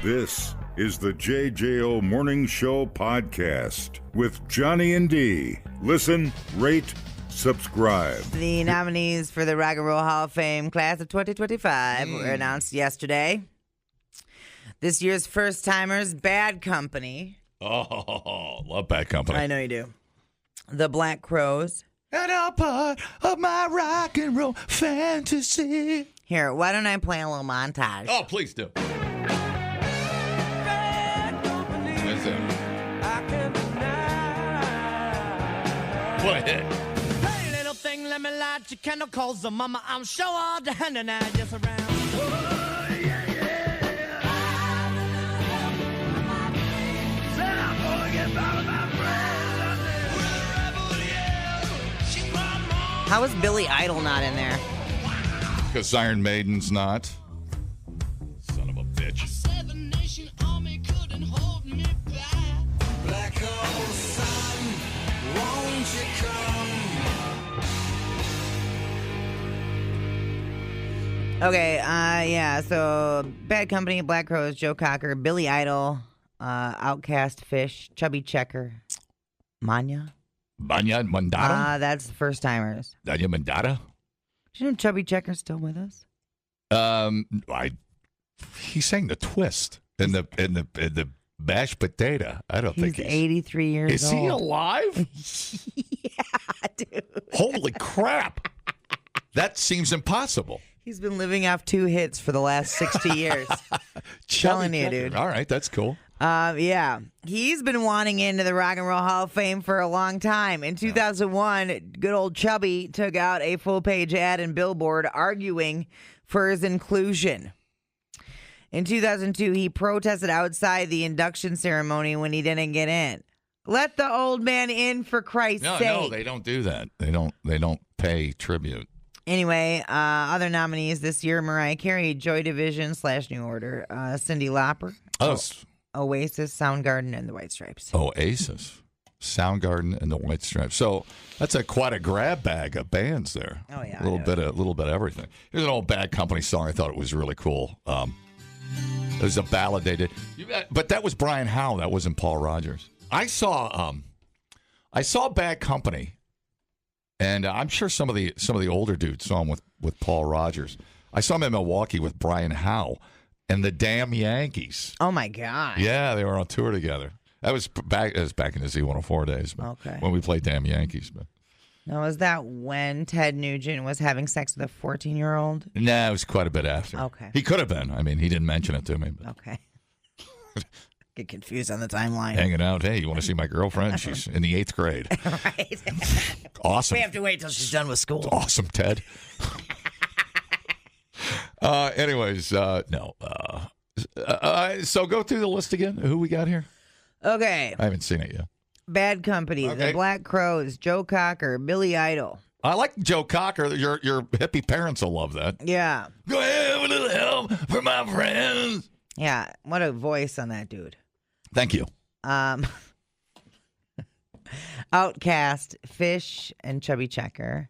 This is the JJO Morning Show podcast with Johnny and D. Listen, rate, subscribe. The nominees for the Rock and Roll Hall of Fame class of 2025 were announced yesterday. This year's first-timers, Bad Company. Oh, love Bad Company. I know you do. The Black Crowes. And a part of my rock and roll fantasy. Here, why don't I play a little montage? Oh, please do. That's it. What a hit. Hey, little thing, let me light your candle, cause the mama, I'm sure all the hand and I just around. How is Billy Idol not in there? Because Iron Maiden's not. Son of a bitch. Seven Nation Army couldn't hold me back. Black hole sun, won't you come? Okay, yeah, so Bad Company, Black Crowes, Joe Cocker, Billy Idol, Outcast, Fish, Chubby Checker, Manya. Banya Mandata? That's the first-timers. Danya Mandata? Do you know Chubby Checker's still with us? He sang the twist in the mashed potato. I don't think He's 83 years old. Is he alive? Yeah, dude. Holy crap! That seems impossible. He's been living off 2 hits for the last 60 years. Telling you, dude. All right, that's cool. Yeah. He's been wanting into the Rock and Roll Hall of Fame for a long time. In 2001, good old Chubby took out a full-page ad in Billboard arguing for his inclusion. In 2002, he protested outside the induction ceremony when he didn't get in. Let the old man in, for Christ's sake. No, they don't do that. They don't pay tribute. Anyway, other nominees this year: Mariah Carey, Joy Division / New Order, Cyndi Lauper, Oasis, Soundgarden, and the White Stripes. Oasis, Soundgarden, and the White Stripes. So that's quite a grab bag of bands there. Oh yeah, a little bit of everything. Here's an old Bad Company song. I thought it was really cool. It was a balladated, but that was Brian Howe. That wasn't Paul Rogers. I saw Bad Company. And I'm sure some of the older dudes saw him with Paul Rogers. I saw him in Milwaukee with Brian Howe and the damn Yankees. Oh my God! Yeah, they were on tour together. That was back in the Z104 days. Okay. When we played damn Yankees. But now, was that when Ted Nugent was having sex with a 14-year-old? Nah, it was quite a bit after. Okay. He could have been. I mean, he didn't mention it to me. But. Okay. Get confused on the timeline. Hanging out. Hey, you want to see my girlfriend? She's in the 8th grade. Right. Awesome. We have to wait till she's done with school. Awesome, Ted. Anyways, no. So go through the list again. Who we got here? Okay. I haven't seen it yet. Bad Company, Okay. The Black Crowes, Joe Cocker, Billy Idol. I like Joe Cocker. Your hippie parents will love that. Yeah. Go ahead with a little help for my friends. Yeah. What a voice on that dude. Thank you. Outcast, Fish, and Chubby Checker.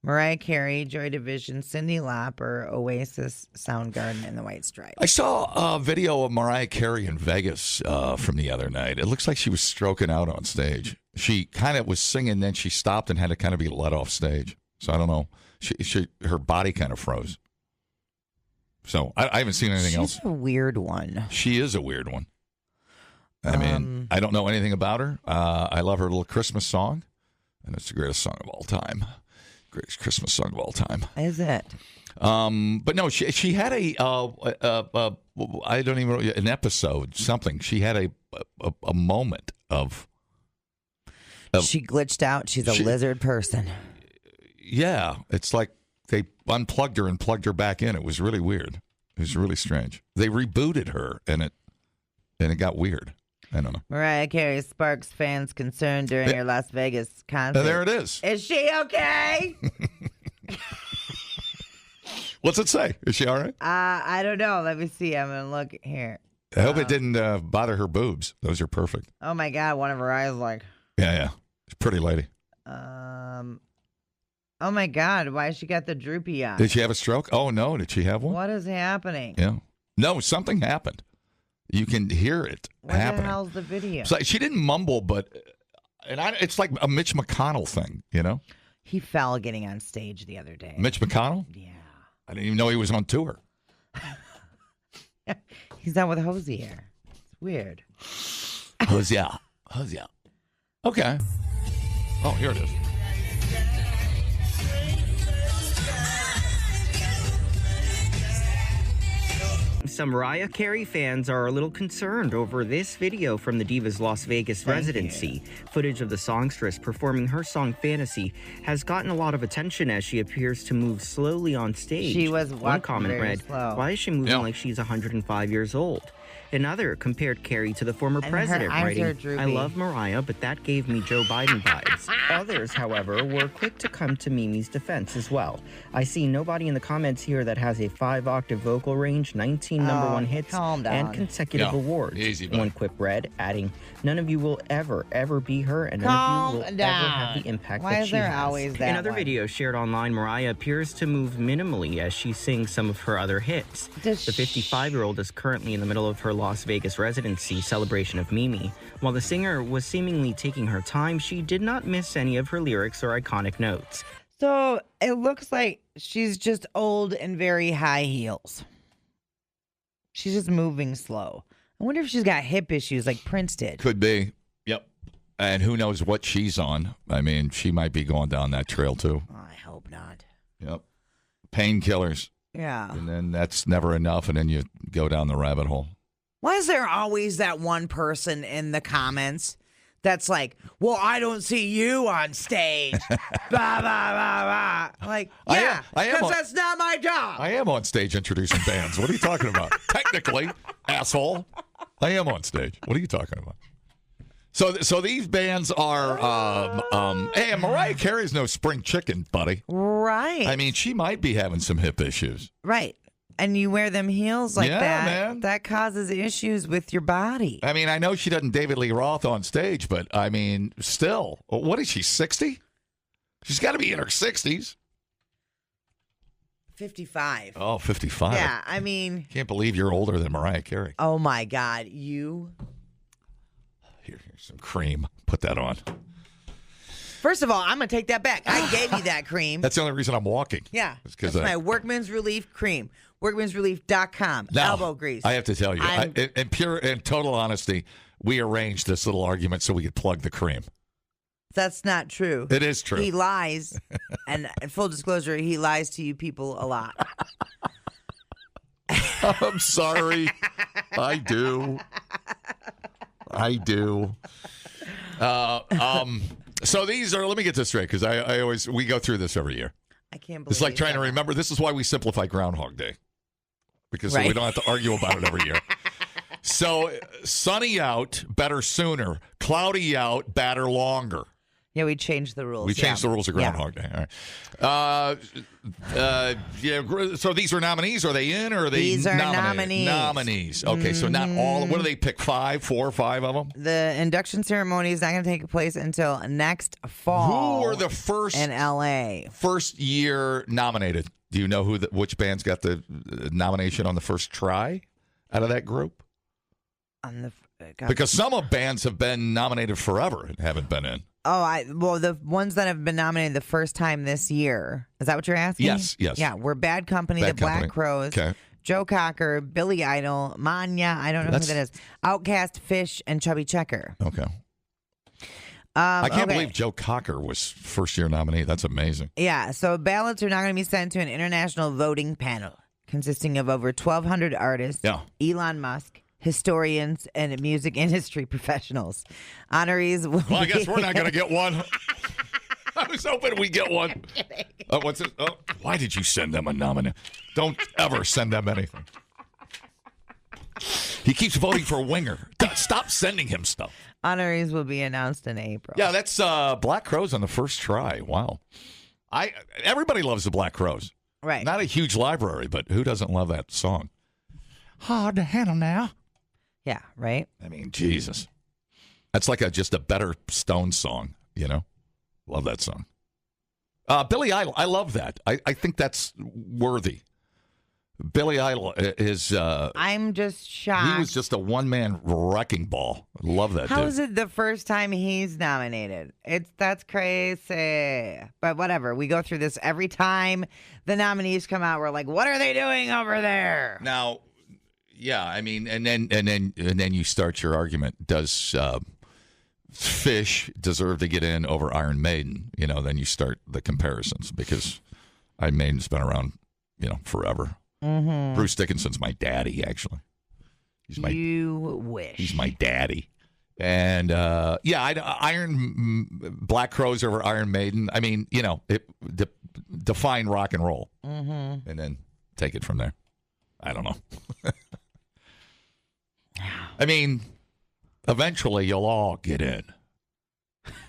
Mariah Carey, Joy Division, Cyndi Lauper, Oasis, Soundgarden, and the White Stripes. I saw a video of Mariah Carey in Vegas from the other night. It looks like she was stroking out on stage. She kind of was singing, then she stopped and had to kind of be let off stage. So I don't know. Her body kind of froze. So I haven't seen anything else. She's a weird one. She is a weird one. I mean, I don't know anything about her. I love her little Christmas song, and it's the greatest song of all time. Greatest Christmas song of all time. Is it? But no, she had I don't even know, an episode, something. She had a moment of she glitched out. She's a lizard person. Yeah, it's like they unplugged her and plugged her back in. It was really weird. It was really strange. They rebooted her, and it got weird. I don't know. Mariah Carey sparks fans' concern during her Las Vegas concert. And there it is. Is she okay? What's it say? Is she all right? I don't know. Let me see. I'm going to look here. I hope it didn't bother her boobs. Those are perfect. Oh, my God. One of her eyes like. Yeah. She's a pretty lady. Oh, my God. Why she got the droopy eye? Did she have a stroke? Oh, no. Did she have one? What is happening? Yeah. No, something happened. You can hear it happening. What the hell's the video? It's like, she didn't mumble, but it's like a Mitch McConnell thing, you know? He fell getting on stage the other day. Mitch McConnell? Yeah. I didn't even know he was on tour. He's not with Hosier. It's weird. Hosier. Okay. Oh, here it is. Some Mariah Carey fans are a little concerned over this video from the diva's Las Vegas residency. Footage of the songstress performing her song Fantasy has gotten a lot of attention as she appears to move slowly on stage. She was One walking comment very read, slow. "Why is she moving like she's 105 years old?" Another compared Carey to the former president, writing, "I love Mariah, but that gave me Joe Biden vibes." Others, however, were quick to come to Mimi's defense as well. I see nobody in the comments here that has a 5-octave vocal range, 19 number one hits, and consecutive awards. Easy, One quip read, adding, "None of you will ever be her, and none of you will ever have the impact that she has." Always that In other one? videos shared online, Mariah appears to move minimally as she sings some of her other hits. The 55-year-old is currently in the middle of her Las Vegas residency celebration of Mimi. While the singer was seemingly taking her time, she did not miss any of her lyrics or iconic notes. So it looks like she's just old and very high heels. She's just moving slow. I wonder if she's got hip issues like Prince did. Could be. Yep. And who knows what she's on. I mean, she might be going down that trail, too. I hope not. Yep. Painkillers. Yeah. And then that's never enough, and then you go down the rabbit hole. Why is there always that one person in the comments that's like, well, I don't see you on stage. Blah, blah, blah, blah. Like, yeah, I am because that's not my job. I am on stage introducing bands. What are you talking about? Technically, asshole. I am on stage. What are you talking about? So these bands are, hey, Mariah Carey's no spring chicken, buddy. Right. I mean, she might be having some hip issues. Right. And you wear them heels like that. Man. That causes issues with your body. I mean, I know she doesn't David Lee Roth on stage, but I mean, still, what is she, 60? She's got to be in her 60s. 55. Oh, 55. Yeah, I mean. Can't believe you're older than Mariah Carey. Oh, my God. You. Here's some cream. Put that on. First of all, I'm going to take that back. I gave you that cream. That's the only reason I'm walking. Yeah. That's my Workman's Relief cream. Workmansrelief.com. Now, elbow grease. I have to tell you, in total honesty, we arranged this little argument so we could plug the cream. That's not true. It is true. He lies. And full disclosure, he lies to you people a lot. I'm sorry. I do. So these are, let me get this straight, because we go through this every year. I can't believe it's like trying to remember. This is why we simplify Groundhog Day, because so we don't have to argue about it every year. So sunny out, better sooner. Cloudy out, better longer. Yeah, we changed the rules. We changed the rules of Groundhog Day. All right. So these are nominees. Are they in or are they These are nominees? Nominees. Okay, so not all. What do they pick? 4 or 5 of them? The induction ceremony is not going to take place until next fall. Who are the first in L.A.? First year nominated? Do you know which bands got the nomination on the first try out of that group? Because some of bands have been nominated forever and haven't been in. Well, the ones that have been nominated the first time this year. Is that what you're asking? Yes. Yeah, we're Bad Company, the Black Crowes, Joe Cocker, Billy Idol, Manya, I don't know who that is, Outkast, Fish, and Chubby Checker. Okay. I can't believe Joe Cocker was first-year nominee. That's amazing. Yeah, so ballots are now going to be sent to an international voting panel consisting of over 1,200 artists, Elon Musk, historians, and music industry professionals. Honorees will I guess we're not going to get one. I was hoping we'd get one. What's it? Oh, why did you send them a nominee? Don't ever send them anything. He keeps voting for Winger. Stop sending him stuff. Honorees will be announced in April. Yeah, that's Black Crowes on the first try. Wow. Everybody loves the Black Crowes. Right. Not a huge library, but who doesn't love that song? Hard to handle now. Yeah, right? I mean, Jesus. That's like just a better Stone song, you know? Love that song. Billy Idol, I love that. I think that's worthy. Billy Idol is. I'm just shocked. He was just a one-man wrecking ball. Love that. How dude. is it the first time he's nominated? That's crazy. But whatever. We go through this every time the nominees come out. We're like, what are they doing over there? Now, yeah, I mean, and then you start your argument. Does Fish deserve to get in over Iron Maiden? Then you start the comparisons because Iron Maiden's been around, forever. Mm-hmm. Bruce Dickinson's my daddy, actually. You wish. He's my daddy. And, Black Crowes over Iron Maiden. I mean, define rock and roll. Mm-hmm. And then take it from there. I don't know. I mean, eventually you'll all get in.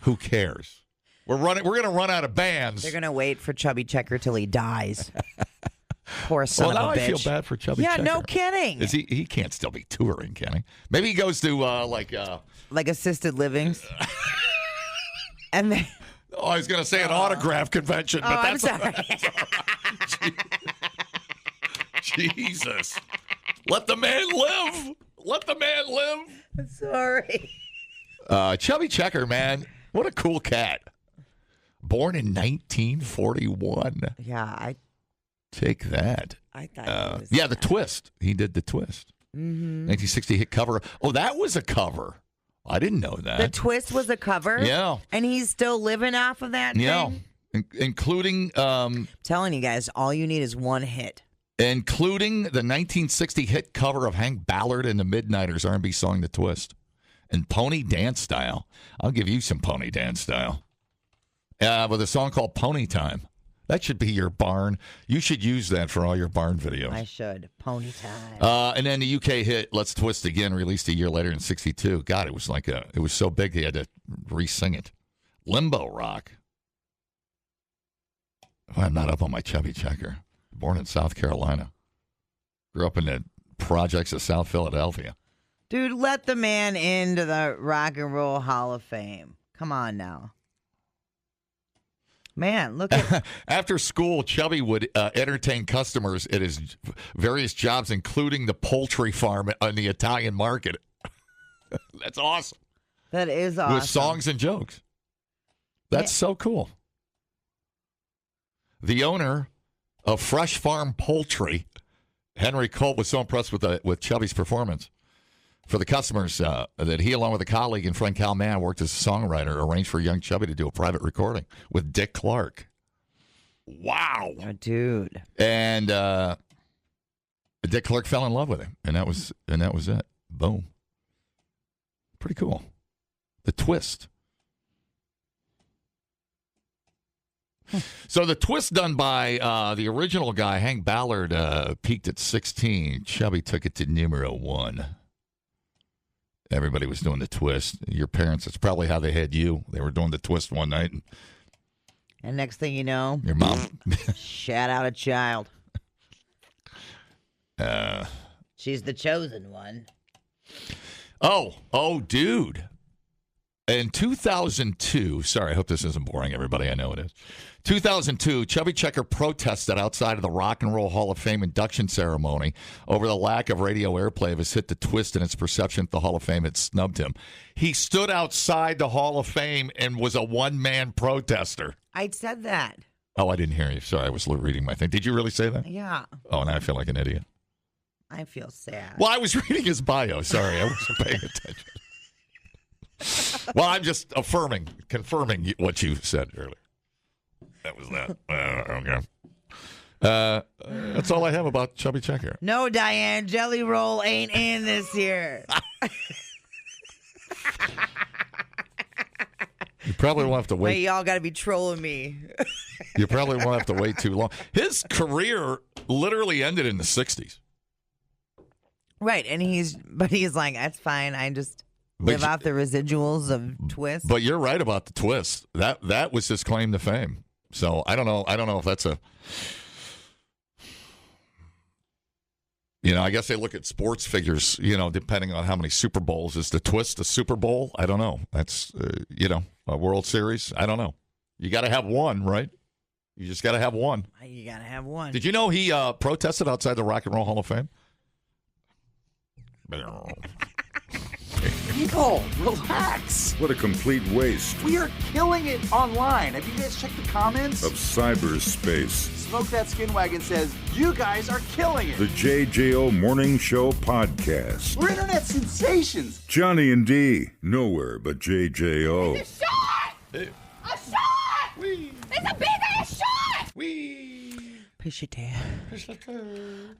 Who cares? We're going to run out of bands. They're going to wait for Chubby Checker till he dies. Poor son of a bitch. Well, now I feel bad for Chubby Checker. Yeah, no kidding. He can't still be touring, can he? Maybe he goes to like assisted livings. And then I was going to say an autograph convention, but I'm that's sorry. Jesus. Let the man live. Let the man live. I'm sorry. Chubby Checker, man. What a cool cat. Born in 1941. Yeah, Take that. I thought it was the Twist. He did the Twist. Mm-hmm. 1960 hit cover. Oh, that was a cover. I didn't know that. The Twist was a cover? Yeah. And he's still living off of that thing? Including... I'm telling you guys, all you need is one hit. Including the 1960 hit cover of Hank Ballard and the Midnighters R&B song The Twist. And Pony Dance Style. I'll give you some Pony Dance Style. With a song called Pony Time. That should be your barn. You should use that for all your barn videos. I should. Pony Time. And then the UK hit Let's Twist Again, released a year later in 1962. God, it was so big they had to re-sing it. Limbo Rock. Oh, I'm not up on my Chubby Checker. Born in South Carolina. Grew up in the projects of South Philadelphia. Dude, let the man into the Rock and Roll Hall of Fame. Come on now. Man, look at... After school, Chubby would entertain customers at his various jobs, including the poultry farm on the Italian market. That's awesome. That is awesome. With songs and jokes. That's so cool. The owner of Fresh Farm Poultry, Henry Colt, was so impressed with Chubby's performance. For the customers, that he, along with a colleague and friend Cal Mann, worked as a songwriter, arranged for young Chubby to do a private recording with Dick Clark. Wow. Oh, dude. And Dick Clark fell in love with him, and that was it. Boom. Pretty cool. The Twist. So the Twist done by the original guy, Hank Ballard, peaked at 16. Chubby took it to numero 1. Everybody was doing the Twist. Your parents, it's probably how they had you. They were doing the Twist one night. And next thing you know, your mom shat out a child. She's the chosen one. Oh, dude. In 2002, sorry, I hope this isn't boring, everybody. I know it is. 2002, Chubby Checker protested outside of the Rock and Roll Hall of Fame induction ceremony over the lack of radio airplay of his hit The Twist, and its perception that the Hall of Fame had snubbed him. He stood outside the Hall of Fame and was a one-man protester. I said that. Oh, I didn't hear you. Sorry, I was reading my thing. Did you really say that? Yeah. Oh, now I feel like an idiot. I feel sad. Well, I was reading his bio. Sorry, I wasn't paying attention. Well, I'm just confirming what you said earlier. That was that. Okay. That's all I have about Chubby Checker. No, Diane, Jelly Roll ain't in this year. You probably won't have to wait. Wait, y'all got to be trolling me. You probably won't have to wait too long. His career literally ended in the 60s. Right, and he's like, that's fine. I just live out the residuals of Twist. But you're right about the Twist. That was his claim to fame. So I don't know if that's a. I guess they look at sports figures, depending on how many Super Bowls. Is the Twist a Super Bowl? I don't know. That's, a World Series? I don't know. You got to have one, right? You just got to have one. You got to have one. Did you know he protested outside the Rock and Roll Hall of Fame? People, relax. What a complete waste We are killing it online. Have you guys checked the comments? of cyberspace. Smoke That Skin Wagon says, you guys are killing it. The JJO Morning Show Podcast. We're internet sensations. Johnny and D, nowhere but JJO. A shot! A shot! It's a big ass shot! Push it down.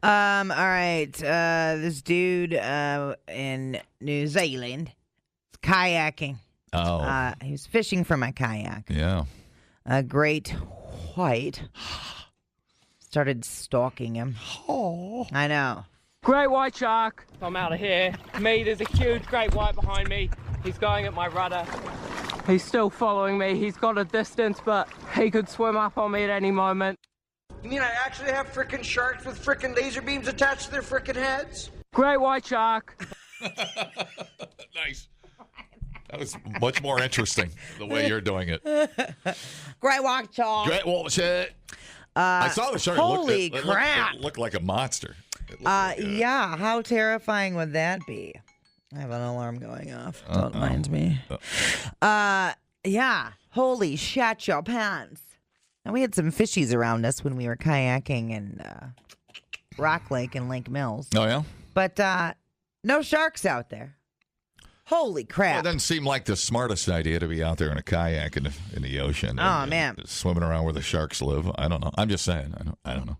All right. This dude in New Zealand is kayaking. Oh. He was fishing from a kayak. Yeah. A great white started stalking him. Oh. I know. Great white shark. I'm out of here. Me, there's a huge great white behind me. He's going at my rudder. He's still following me. He's got a distance, but he could swim up on me at any moment. You mean I actually have frickin' sharks with frickin' laser beams attached to their frickin' heads? Great white shark. Nice. That was much more interesting the way you're doing it. Great white shark. Great. Well, shit. I saw the shark. Holy it crap. It looked like a monster. Yeah, how terrifying would that be? I have an alarm going off. Don't mind me. Yeah, holy shat your pants. And we had some fishies around us when we were kayaking in Rock Lake and Lake Mills. Oh, yeah? But no sharks out there. Holy crap. Well, it doesn't seem like the smartest idea to be out there in a kayak in the ocean. Oh, man. Swimming around where the sharks live. I don't know. I'm just saying. I don't know.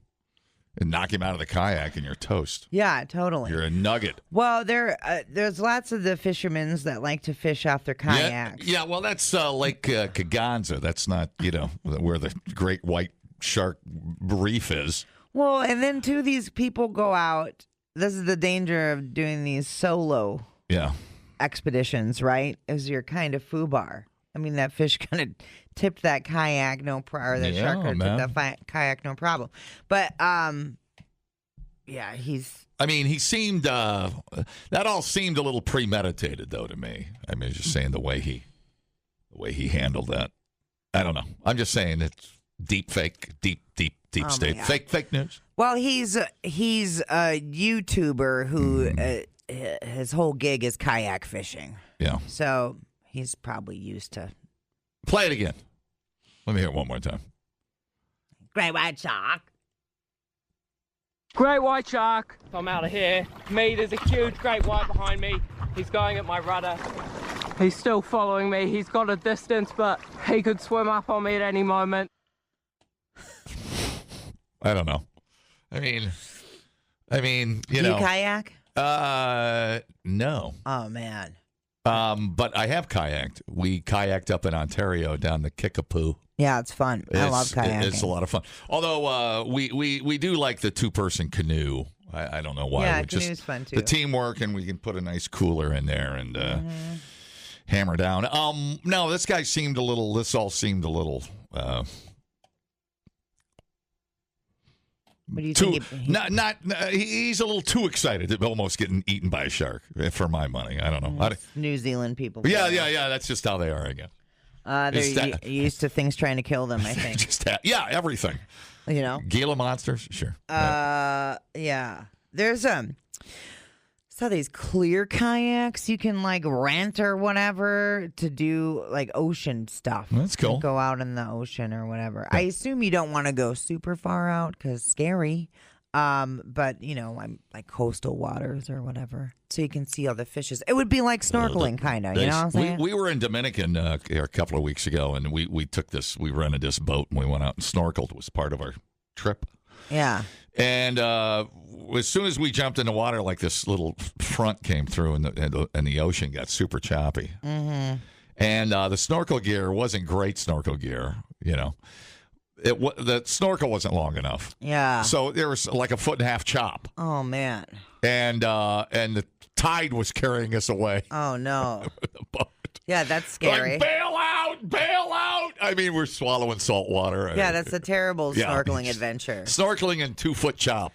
And knock him out of the kayak and you're toast. Yeah, totally. You're a nugget. Well, there's lots of the fishermen that like to fish off their kayaks. Yeah, well, that's Lake Kaganza. That's not, where the great white shark reef is. Well, and then, too, these people go out. This is the danger of doing these solo expeditions, right? Is you're kind of foobar. I mean, that fish kind of tipped that kayak, shark could tip that kayak, no problem. But, he seemed, that all seemed a little premeditated, though, to me. I mean, just saying the way he handled that. I don't know. I'm just saying it's deep fake, deep state, fake news. Well, he's a YouTuber who his whole gig is kayak fishing. Yeah. So he's probably used to. Play it again. Let me hear it one more time. Great white shark. Great white shark. I'm out of here. Me, there's a huge great white behind me. He's going at my rudder. He's still following me. He's got a distance, but he could swim up on me at any moment. I don't know. I mean, Do you kayak? No. Oh, man. But I have kayaked. We kayaked up in Ontario down the Kickapoo. Yeah, it's fun. I love kayaking. It's a lot of fun. Although we do like the 2-person canoe. I don't know why. Yeah, canoe's fun too. The teamwork, and we can put a nice cooler in there and hammer down. No, this all seemed a little. What do you think? He's a little too excited, almost getting eaten by a shark. For my money, I don't know. New Zealand people. Yeah. That's just how they are, I guess. They're used to things trying to kill them, I think. Everything. Gila monsters, sure. Yeah. There's saw these clear kayaks you can rent or whatever to do ocean stuff. That's cool. Go out in the ocean or whatever. I assume you don't want to go super far out because scary. But I'm coastal waters or whatever, so you can see all the fishes. It would be like snorkeling, kind of. You know what I'm saying? We were in Dominican a couple of weeks ago, and we rented this boat and we went out and snorkeled. It was part of our trip. Yeah. And as soon as we jumped in the water, this little front came through, and the ocean got super choppy. Mm-hmm. And the snorkel gear wasn't great snorkel gear, The snorkel wasn't long enough. Yeah. So there was a 1.5-foot chop. Oh, man. And the tide was carrying us away. Oh, no. Yeah, that's scary. Bail out! Bail out! I mean, we're swallowing salt water. Yeah, that's a terrible snorkeling adventure. Snorkeling and 2-foot chop,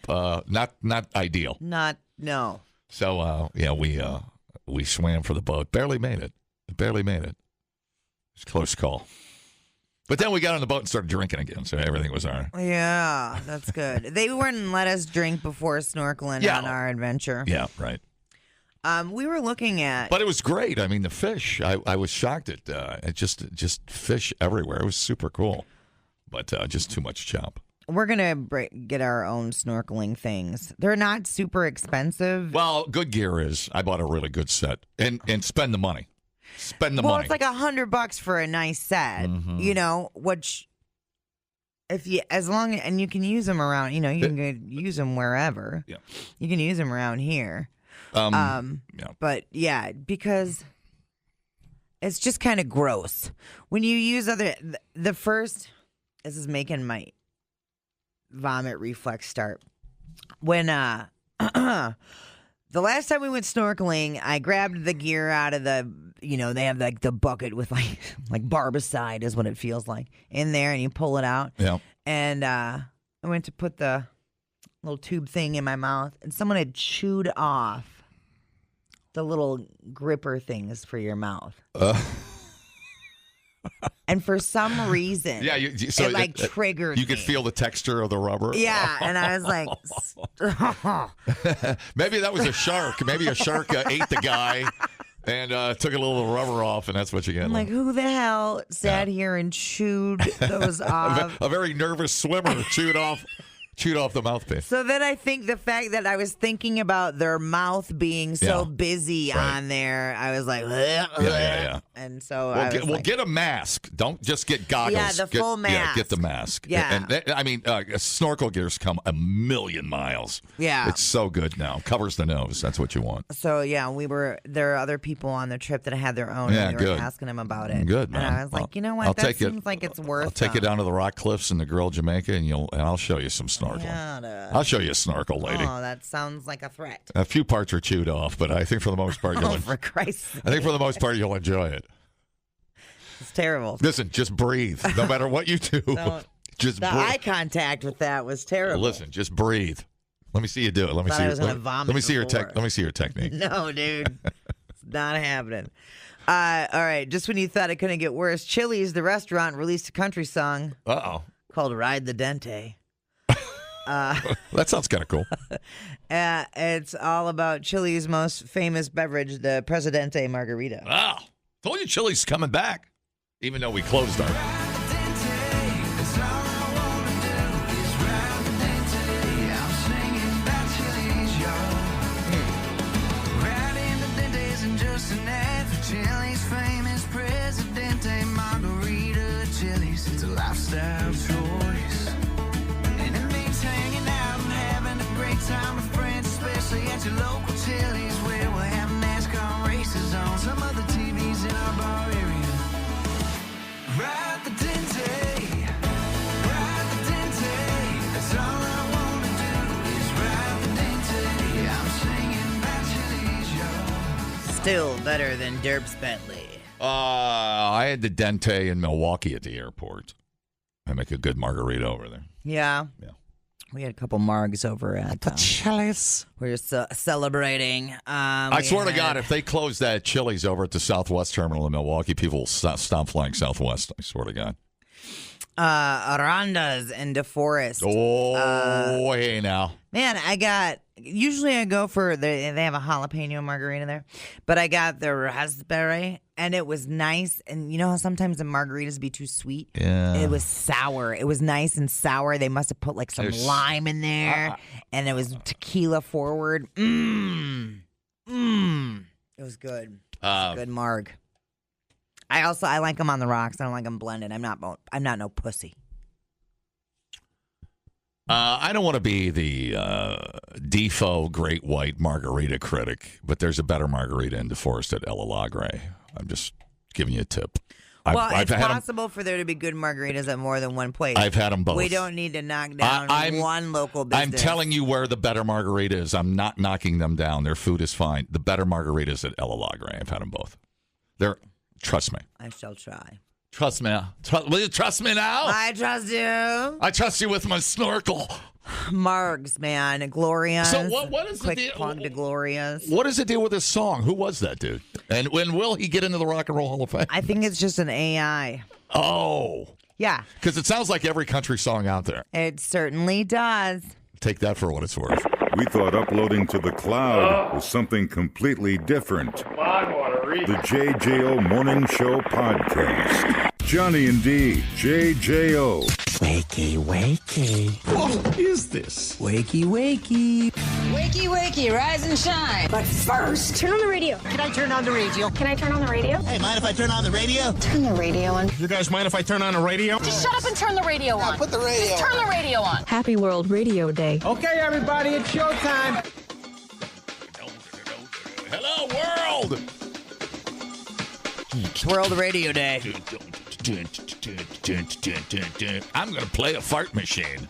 not ideal. No. So, we swam for the boat. Barely made it. It's a close call. But then we got on the boat and started drinking again, so everything was all right. Yeah, that's good. They wouldn't let us drink before snorkeling on our adventure. Yeah, right. We were looking at... But it was great. I mean, the fish, I was shocked at just fish everywhere. It was super cool. But just too much chop. We're going to get our own snorkeling things. They're not super expensive. Well, good gear is. I bought a really good set. And spend the money. Spend the money. Well, it's like $100 for a nice set, you know, which and you can use them around, you know, you can use them wherever. Yeah. You can use them around here. Yeah. But yeah, because it's just kind of gross. When you use this is making my vomit reflex start. When, the last time we went snorkeling, I grabbed the gear out of they have like the bucket with like barbicide is what it feels like in there, and you pull it out. Yeah. And I went to put the little tube thing in my mouth, and someone had chewed off the little gripper things for your mouth. And for some reason, it triggered You could feel the texture of the rubber. Yeah, and I was like, maybe that was a shark. Maybe a shark ate the guy and took a little rubber off, and that's what you get. I'm like, who the hell sat here and chewed those off? A very nervous swimmer chewed off the mouthpiece. So then I think the fact that I was thinking about their mouth being so busy on there, I was like, yeah. And so get a mask. Don't just get goggles. Yeah, the full mask. Yeah, get the mask. Yeah. And snorkel gear's come a million miles. Yeah. It's so good now. Covers the nose. That's what you want. So, yeah, there are other people on the trip that had their own, and we were asking them about it. Good, man. And I was like, you know what? That seems like it's worth it. I'll take you down to the rock cliffs in the Grill, Jamaica, and I'll show you some snorkeling. I'll show you a snorkel, lady. Oh, that sounds like a threat. A few parts are chewed off, but I think for the most part, for Christ's sake. I think for the most part you'll enjoy it. It's terrible. Listen, just breathe. No matter what you do, just breathe. Eye contact with that was terrible. Listen, just breathe. Let me see you do it. Let me see. Let me see your Let me see your technique. No, dude, it's not happening. All right, just when you thought it couldn't get worse, Chili's, the restaurant, released a country song. Called "Ride the Dente." That sounds kind of cool. It's all about Chili's most famous beverage, the Presidente Margarita. Wow. Told you Chili's coming back, even though we closed our... Chili's famous Presidente Margarita. Chili's, it's a lifestyle choice. And it means hanging out and having a great time with friends, especially at your local Chili's, where we'll have NASCAR races on some of the TVs in our bar area. Ride the Dente, ride the Dente. That's all I want to do is ride the Dente. I'm singing about Chili's, y'all. Still better than Derps Bentley. I had the Dente in Milwaukee at the airport. I make a good margarita over there. Yeah. Yeah. We had a couple margs over at the Chili's. We were celebrating. I swear to God, if they close that Chili's over at the Southwest Terminal in Milwaukee, people will stop flying Southwest. I swear to God. Aranda's in DeForest. Oh, hey now. Man, usually I go for, they have a jalapeno margarita there, but I got the raspberry, and it was nice. And you know how sometimes the margaritas be too sweet? Yeah. It was sour. It was nice and sour. They must have put like some lime in there, and it was tequila forward. It was good. It was a good marg. I like them on the rocks. I don't like them blended. I'm not no pussy. I don't want to be the Defoe Great White Margarita critic, but there's a better margarita in DeForest at El Alagre. I'm just giving you a tip. It's possible for there to be good margaritas at more than one place. I've had them both. We don't need to knock down one local business. I'm telling you where the better margarita is. I'm not knocking them down. Their food is fine. The better margaritas at El Alagre. I've had them both. Trust me. I shall try. Trust me. Will you trust me now? I trust you. I trust you with my snorkel. Margs, man. Glorias. So what is quick the deal? plug to Glorias. What is the deal with this song? Who was that dude? And when will he get into the Rock and Roll Hall of Fame? I think it's just an AI. Oh. Yeah. Because it sounds like every country song out there. It certainly does. Take that for what it's worth. We thought uploading to the cloud was something completely different. The JJO Morning Show Podcast. Johnny and D, JJO. Wakey, wakey. What is this? Wakey, wakey. Wakey, wakey, rise and shine. But first, turn on the radio. Can I turn on the radio? Can I turn on the radio? Hey, mind if I turn on the radio? Turn the radio on. You guys mind if I turn on the radio? Just shut up and turn the radio on. Put the radio Just turn the radio on. Happy World Radio Day. Okay, everybody, it's showtime. Hello, world! It's World Radio Day. I'm going to play a fart machine.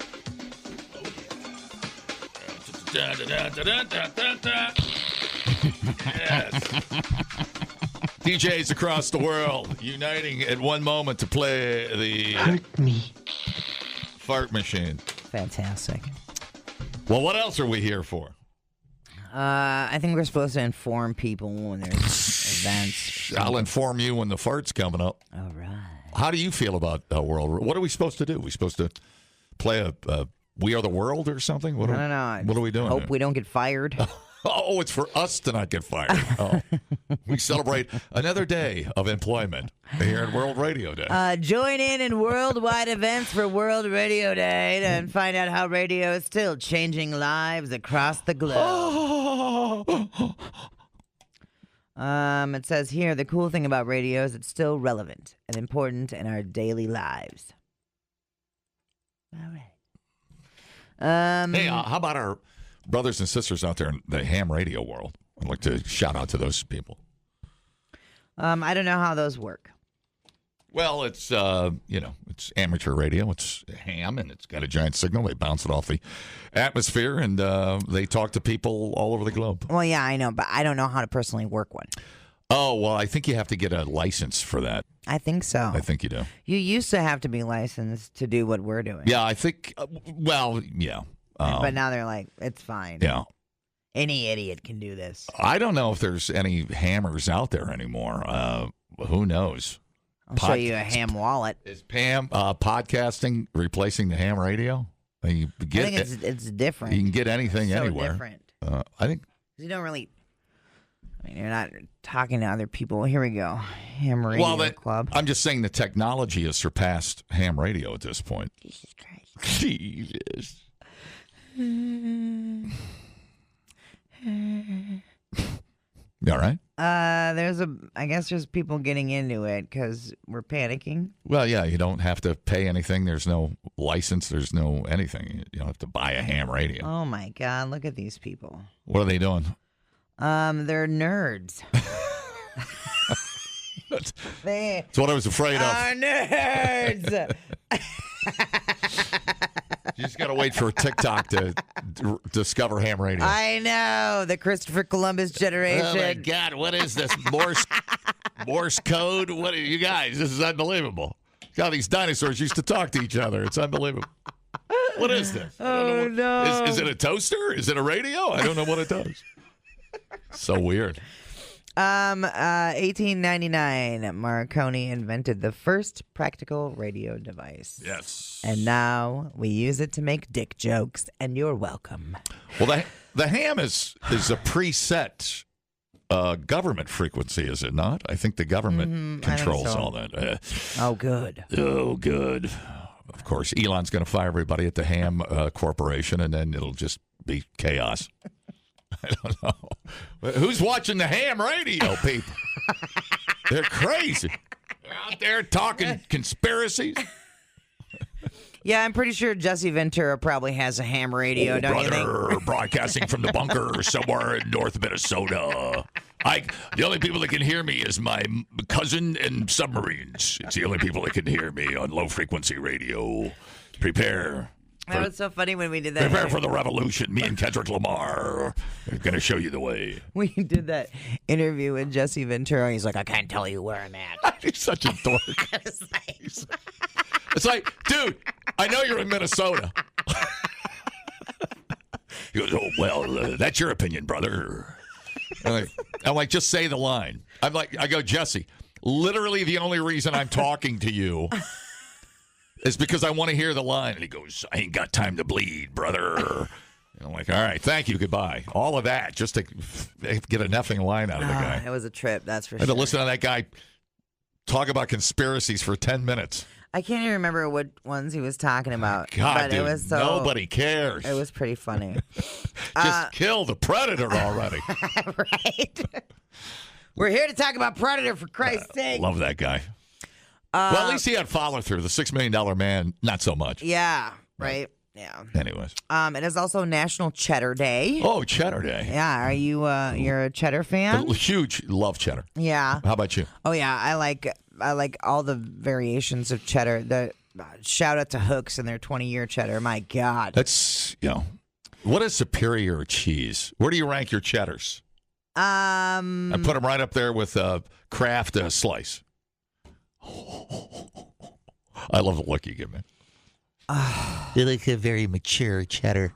Yes. DJs across the world uniting at one moment to play the fart machine. Fantastic. Well, what else are we here for? I think we're supposed to inform people when there's events. I'll inform you when the fart's coming up. All right. How do you feel about world? What are we supposed to do? We supposed to play a We Are the World or something? I don't know. What are we doing? Hope we don't get fired. Oh, it's for us to not get fired. Oh. We celebrate another day of employment here at World Radio Day. Join in worldwide events for World Radio Day and find out how radio is still changing lives across the globe. It says here, the cool thing about radio is it's still relevant and important in our daily lives. All right. Hey, how about our brothers and sisters out there in the ham radio world? I'd like to shout out to those people. I don't know how those work. Well, it's it's amateur radio. It's ham, and it's got a giant signal. They bounce it off the atmosphere, and they talk to people all over the globe. Well, yeah, I know, but I don't know how to personally work one. Oh, well, I think you have to get a license for that. I think so. I think you do. You used to have to be licensed to do what we're doing. Yeah, I think, yeah. But now they're like, it's fine. Yeah. Any idiot can do this. I don't know if there's any hammers out there anymore. Who knows? I'll show you a ham wallet. Is podcasting replacing the ham radio? I think it's different. You can get anything so anywhere. Different. I think you don't really. I mean, you're not talking to other people. Here we go. Ham Radio Club. I'm just saying the technology has surpassed ham radio at this point. Jesus Christ. Jesus. You all right? I guess there's people getting into it because we're panicking. Well, yeah, you don't have to pay anything. There's no license. There's no anything. You don't have to buy a ham radio. Oh my God! Look at these people. What are they doing? They're nerds. That's what I was afraid of. Are nerds. You just got to wait for TikTok to discover ham radio. I know. The Christopher Columbus generation. Oh, my God. What is this? Morse code? What are you guys? This is unbelievable. God, these dinosaurs used to talk to each other. It's unbelievable. What is this? Oh, no. Is it a toaster? Is it a radio? I don't know what it does. So weird. 1899, Marconi invented the first practical radio device. Yes. And now we use it to make dick jokes, and you're welcome. Well, the ham is a preset government frequency, is it not? I think the government controls all that. Oh, good. Oh, good. Of course, Elon's going to fire everybody at the ham corporation, and then it'll just be chaos. I don't know. Who's watching the ham radio, people? They're crazy. They're out there talking conspiracies. Yeah, I'm pretty sure Jesse Ventura probably has a ham radio, don't you think? Broadcasting from the bunker somewhere in North Minnesota. The only people that can hear me is my cousin and submarines. It's the only people that can hear me on low-frequency radio. Prepare. That was so funny when we did that. Prepare for the revolution. Me and Kendrick Lamar are going to show you the way. We did that interview with Jesse Ventura. He's like, I can't tell you where I'm at. He's such a dork. It's like, dude, I know you're in Minnesota. He goes, oh, well, that's your opinion, brother. I'm like, just say the line. I go, Jesse, literally the only reason I'm talking to you It's because I want to hear the line. And he goes, I ain't got time to bleed, brother. And I'm like, all right, thank you, goodbye. All of that just to get a nothing line out of the guy. It was a trip, that's for I had sure. to listen to that guy talk about conspiracies for 10 minutes. I can't even remember what ones he was talking about. God, but dude, it was so, nobody cares. It was pretty funny. Just kill the Predator already. Right? We're here to talk about Predator, for Christ's sake. Love that guy. Well, at least he had follow-through. The $6 Million Man, not so much. Yeah, right? Yeah. Anyways. It is also National Cheddar Day. Oh, Cheddar Day. Yeah. Are you, you're a cheddar fan? Huge. Love cheddar. Yeah. How about you? Oh, yeah. I like all the variations of cheddar. The shout out to Hooks and their 20-year cheddar. My God. That's, what is superior cheese? Where do you rank your cheddars? I put them right up there with Kraft Slice. I love the look you give me. You look a very mature cheddar.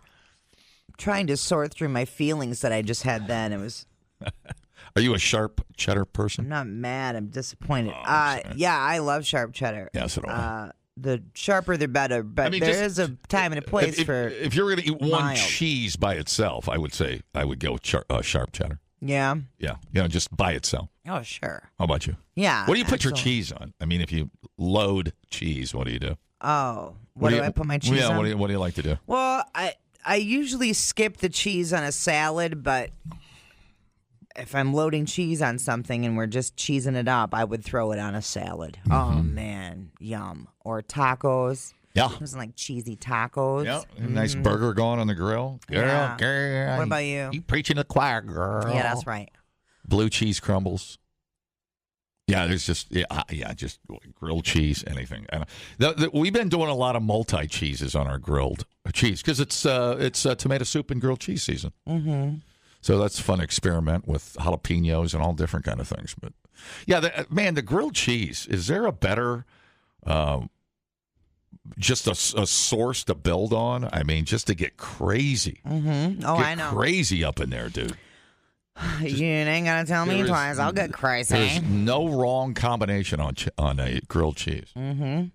Trying to sort through my feelings that I just had then. It was. Are you a sharp cheddar person? I'm not mad. I'm disappointed. Oh, yeah, I love sharp cheddar. Yeah, so do I. The sharper, the better. But there is a time and a place for. If you were going to eat one mild cheese by itself, I would say I would go with sharp cheddar. Yeah. Yeah, just by itself. Oh, sure. How about you? Yeah. What do you put your cheese on? I mean, if you load cheese, what do you do? Oh, what do I put my cheese on? What do you like to do? Well, I usually skip the cheese on a salad, but if I'm loading cheese on something and we're just cheesing it up, I would throw it on a salad. Mm-hmm. Oh, man. Yum. Or tacos. Yeah. Something like cheesy tacos. Yeah. Nice burger going on the grill. Girl. What about you? You preaching to the choir, girl. Yeah, that's right. Blue cheese crumbles. Yeah, there's just just grilled cheese, anything. We've been doing a lot of multi cheeses on our grilled cheese because it's tomato soup and grilled cheese season. Mm-hmm. So that's a fun experiment with jalapenos and all different kind of things. But yeah, the grilled cheese. Is there a better, just a source to build on? I mean, just to get crazy. Mm-hmm. Oh, I know. Crazy up in there, dude. You ain't gonna tell me twice. I'll get crazy. There's no wrong combination on a grilled cheese. Mm-hmm.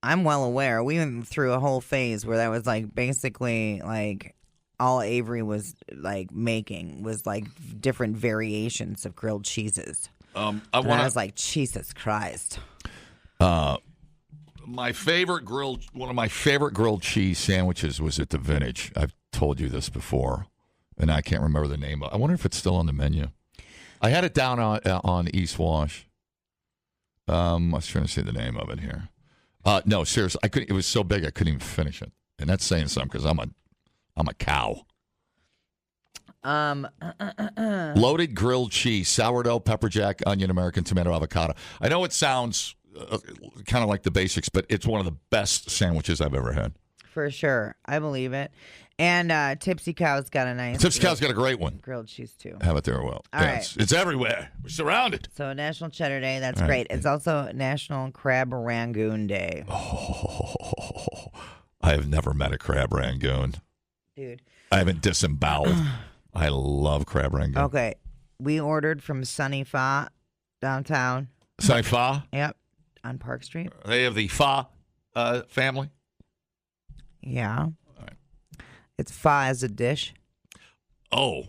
I'm well aware. We went through a whole phase where that was like basically like all Avery was like making was like different variations of grilled cheeses. I was like, Jesus Christ. One of my favorite grilled cheese sandwiches was at the Vintage. I've told you this before. And I can't remember the name of it. I wonder if it's still on the menu. I had it down on East Wash. I was trying to say the name of it here. No, seriously, I couldn't. It was so big I couldn't even finish it, and that's saying something because I'm a cow. Loaded grilled cheese, sourdough, pepper jack, onion, American tomato, avocado. I know it sounds kind of like the basics, but it's one of the best sandwiches I've ever had. For sure, I believe it. And Tipsy Cow's got a nice. Tipsy Cow's got a great one. Grilled cheese too. Have it there, well. All right. It's everywhere. We're surrounded. So National Cheddar Day, that's All great. right. It's also National Crab Rangoon Day. Oh, I have never met a crab rangoon. Dude. I haven't disemboweled. I love crab rangoon. Okay. We ordered from Sunny Fa downtown. Sunny Fa? Yep. On Park Street. They have the Fa family? Yeah. It's pho as a dish. Oh,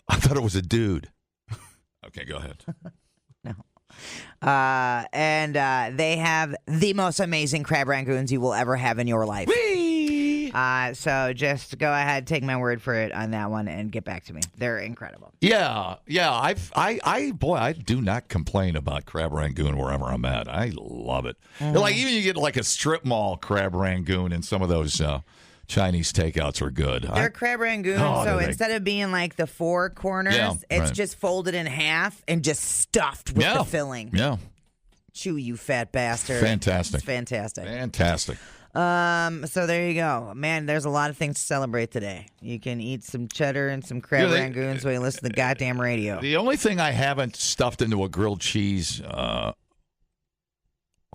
I thought it was a dude. Okay, go ahead. No. And they have the most amazing crab rangoons you will ever have in your life. Whee! So just go ahead, take my word for it on that one, and get back to me. They're incredible. Yeah. I do not complain about crab rangoon wherever I'm at. I love it. Mm-hmm. Like even you get like a strip mall crab rangoon and some of those Chinese takeouts are good. They're crab rangoon, so instead of being like the four corners, it's just folded in half and just stuffed with the filling. Yeah. Chew, you fat bastard. Fantastic. It's fantastic. Fantastic. So there you go. Man, there's a lot of things to celebrate today. You can eat some cheddar and some crab rangoons while you listen to the goddamn radio. The only thing I haven't stuffed into a grilled cheese,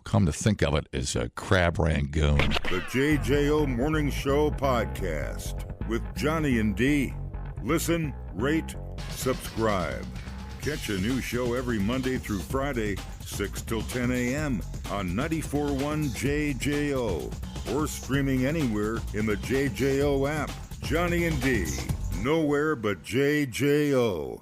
come to think of it, is a crab rangoon. The JJO Morning Show podcast with Johnny and D. Listen, rate, subscribe. Catch a new show every Monday through Friday, 6 till 10 a.m. on 94.1 JJO or streaming anywhere in the JJO app. Johnny and D, nowhere but JJO.